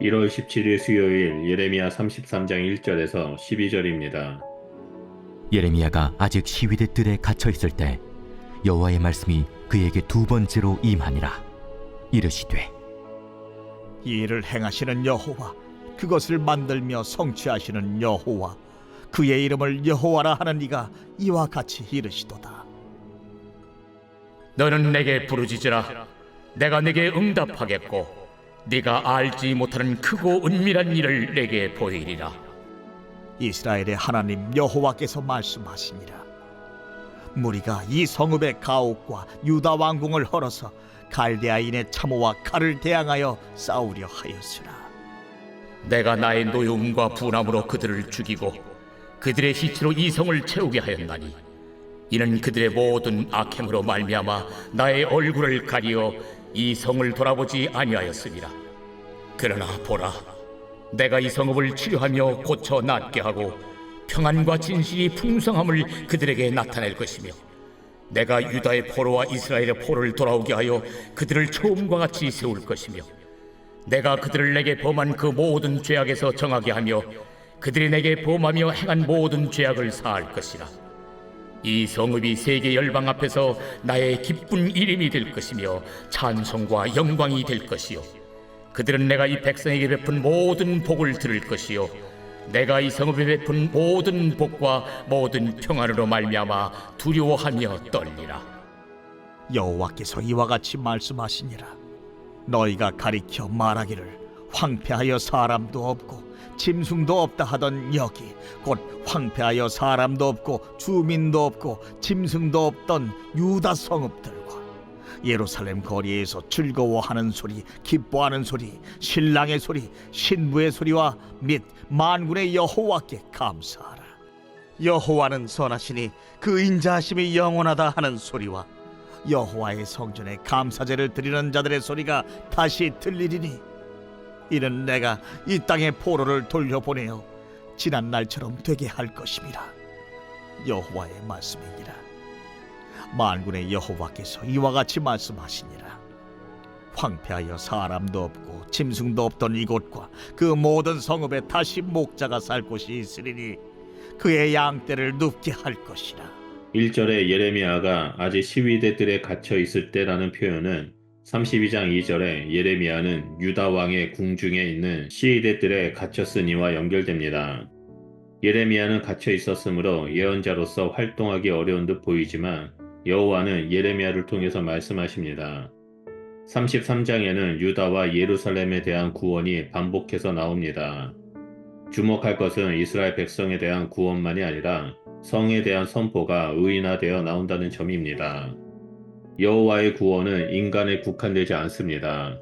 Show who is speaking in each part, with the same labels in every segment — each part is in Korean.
Speaker 1: 1월 17일 수요일 예레미야 33장 1절에서 12절입니다.
Speaker 2: 예레미야가 아직 시위대 뜰에 갇혀 있을 때 여호와의 말씀이 그에게 두 번째로 임하니라. 이르시되
Speaker 3: 이 일을 행하시는 여호와, 그것을 만들며 성취하시는 여호와, 그의 이름을 여호와라 하는 이가 이와 같이 이르시도다.
Speaker 4: 너는 내게 부르짖으라. 내가 내게 응답하겠고 네가 알지 못하는 크고 은밀한 일을 내게 보이리라.
Speaker 3: 이스라엘의 하나님 여호와께서 말씀하시니라. 무리가 이 성읍의 가옥과 유다 왕궁을 헐어서 갈대아인의 참호와 칼을 대항하여 싸우려 하였으나
Speaker 4: 내가 나의 노여움과 분함으로 그들을 죽이고 그들의 시체로 이 성을 채우게 하였나니 이는 그들의 모든 악행으로 말미암아 나의 얼굴을 가리어 이 성을 돌아보지 아니하였습니다. 그러나 보라, 내가 이 성읍을 치료하며 고쳐 낫게 하고 평안과 진실이 풍성함을 그들에게 나타낼 것이며 내가 유다의 포로와 이스라엘의 포로를 돌아오게 하여 그들을 처음과 같이 세울 것이며 내가 그들을 내게 범한 그 모든 죄악에서 정하게 하며 그들이 내게 범하며 행한 모든 죄악을 사할 것이라. 이 성읍이 세계 열방 앞에서 나의 기쁜 이름이 될 것이며 찬송과 영광이 될 것이요 그들은 내가 이 백성에게 베푼 모든 복을 들을 것이요 내가 이 성읍에 베푼 모든 복과 모든 평안으로 말미암아 두려워하며 떨리라.
Speaker 3: 여호와께서 이와 같이 말씀하시니라. 너희가 가리켜 말하기를 황폐하여 사람도 없고 짐승도 없다 하던 여기 곧 황폐하여 사람도 없고 주민도 없고 짐승도 없던 유다 성읍들과 예루살렘 거리에서 즐거워하는 소리, 기뻐하는 소리, 신랑의 소리, 신부의 소리와 및 만군의 여호와께 감사하라. 여호와는 선하시니 그 인자하심이 영원하다 하는 소리와 여호와의 성전에 감사제를 드리는 자들의 소리가 다시 들리리니 이는 내가 이 땅의 포로를 돌려보내어 지난 날처럼 되게 할 것임이라. 여호와의 말씀이니라. 만군의 여호와께서 이와 같이 말씀하시니라. 황폐하여 사람도 없고 짐승도 없던 이곳과 그 모든 성읍에 다시 목자가 살 곳이 있으리니 그의 양떼를 눕게 할 것이라.
Speaker 1: 1절에 예레미야가 아직 시위대들에 갇혀 있을 때라는 표현은 32장 2절에 예레미야는 유다 왕의 궁중에 있는 시위대들에 갇혔으니와 연결됩니다. 예레미야는 갇혀 있었으므로 예언자로서 활동하기 어려운 듯 보이지만 여호와는 예레미야를 통해서 말씀하십니다. 33장에는 유다와 예루살렘에 대한 구원이 반복해서 나옵니다. 주목할 것은 이스라엘 백성에 대한 구원만이 아니라 성에 대한 선포가 의인화되어 나온다는 점입니다. 여호와의 구원은 인간에 국한되지 않습니다.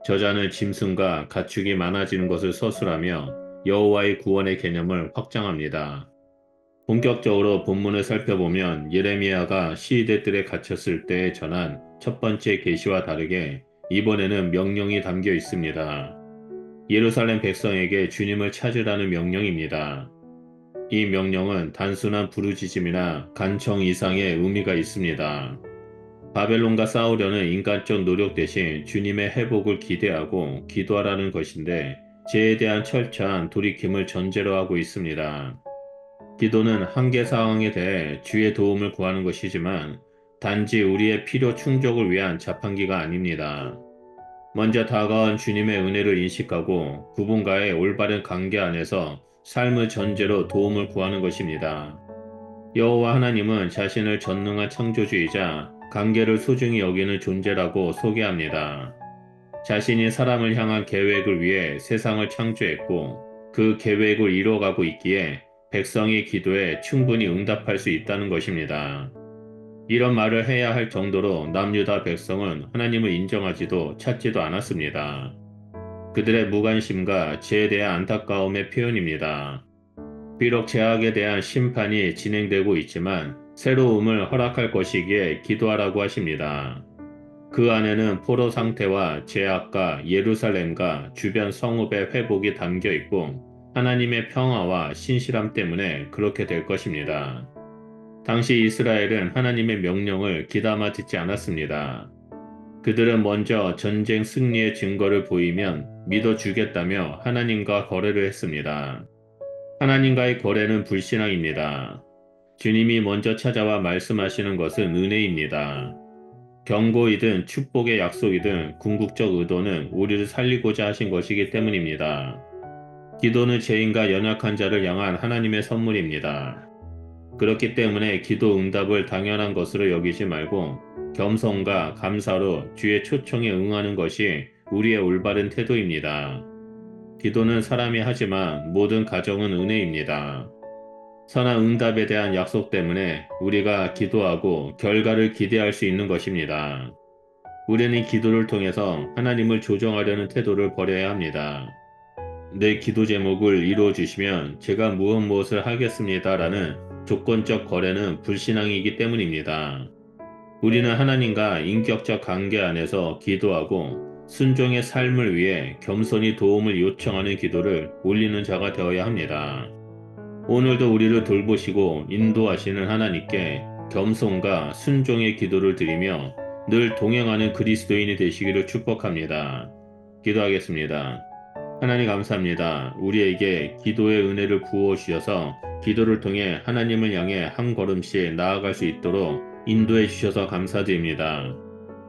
Speaker 1: 저자는 짐승과 가축이 많아지는 것을 서술하며 여호와의 구원의 개념을 확장합니다. 본격적으로 본문을 살펴보면 예레미야가 시위대들에 갇혔을 때 전한 첫 번째 계시와 다르게 이번에는 명령이 담겨 있습니다. 예루살렘 백성에게 주님을 찾으라는 명령입니다. 이 명령은 단순한 부르짖음이나 간청 이상의 의미가 있습니다. 바벨론과 싸우려는 인간적 노력 대신 주님의 회복을 기대하고 기도하라는 것인데 죄에 대한 철저한 돌이킴을 전제로 하고 있습니다. 기도는 한계 상황에 대해 주의 도움을 구하는 것이지만 단지 우리의 필요 충족을 위한 자판기가 아닙니다. 먼저 다가온 주님의 은혜를 인식하고 그분과의 올바른 관계 안에서 삶의 전제로 도움을 구하는 것입니다. 여호와 하나님은 자신을 전능한 창조주이자 관계를 소중히 여기는 존재라고 소개합니다. 자신이 사람을 향한 계획을 위해 세상을 창조했고 그 계획을 이뤄가고 있기에 백성의 기도에 충분히 응답할 수 있다는 것입니다. 이런 말을 해야 할 정도로 남유다 백성은 하나님을 인정하지도 찾지도 않았습니다. 그들의 무관심과 죄에 대한 안타까움의 표현입니다. 비록 죄악에 대한 심판이 진행되고 있지만 새로움을 허락할 것이기에 기도하라고 하십니다. 그 안에는 포로 상태와 죄악과 예루살렘과 주변 성읍의 회복이 담겨 있고 하나님의 평화와 신실함 때문에 그렇게 될 것입니다. 당시 이스라엘은 하나님의 명령을 귀담아 듣지 않았습니다. 그들은 먼저 전쟁 승리의 증거를 보이면 믿어주겠다며 하나님과 거래를 했습니다. 하나님과의 거래는 불신앙입니다. 주님이 먼저 찾아와 말씀하시는 것은 은혜입니다. 경고이든 축복의 약속이든 궁극적 의도는 우리를 살리고자 하신 것이기 때문입니다. 기도는 죄인과 연약한 자를 향한 하나님의 선물입니다. 그렇기 때문에 기도 응답을 당연한 것으로 여기지 말고 겸손과 감사로 주의 초청에 응하는 것이 우리의 올바른 태도입니다. 기도는 사람이 하지만 모든 가정은 은혜입니다. 선한 응답에 대한 약속 때문에 우리가 기도하고 결과를 기대할 수 있는 것입니다. 우리는 기도를 통해서 하나님을 조정하려는 태도를 버려야 합니다. 내 기도 제목을 이루어 주시면 제가 무엇을 하겠습니다라는 조건적 거래는 불신앙이기 때문입니다. 우리는 하나님과 인격적 관계 안에서 기도하고 순종의 삶을 위해 겸손히 도움을 요청하는 기도를 올리는 자가 되어야 합니다. 오늘도 우리를 돌보시고 인도하시는 하나님께 겸손과 순종의 기도를 드리며 늘 동행하는 그리스도인이 되시기를 축복합니다. 기도하겠습니다. 하나님 감사합니다. 우리에게 기도의 은혜를 부어 주셔서 기도를 통해 하나님을 향해 한 걸음씩 나아갈 수 있도록 인도해 주셔서 감사드립니다.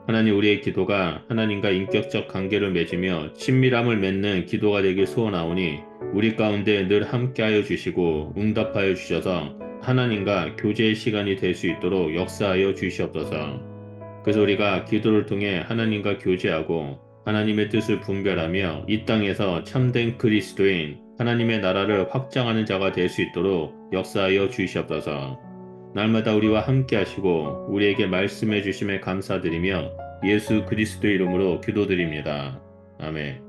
Speaker 1: 하나님, 우리의 기도가 하나님과 인격적 관계를 맺으며 친밀함을 맺는 기도가 되길 소원하오니 우리 가운데 늘 함께하여 주시고 응답하여 주셔서 하나님과 교제의 시간이 될 수 있도록 역사하여 주시옵소서. 그래서 우리가 기도를 통해 하나님과 교제하고 하나님의 뜻을 분별하며 이 땅에서 참된 그리스도인 하나님의 나라를 확장하는 자가 될 수 있도록 역사하여 주시옵소서. 날마다 우리와 함께 하시고 우리에게 말씀해 주심에 감사드리며 예수 그리스도 이름으로 기도드립니다. 아멘.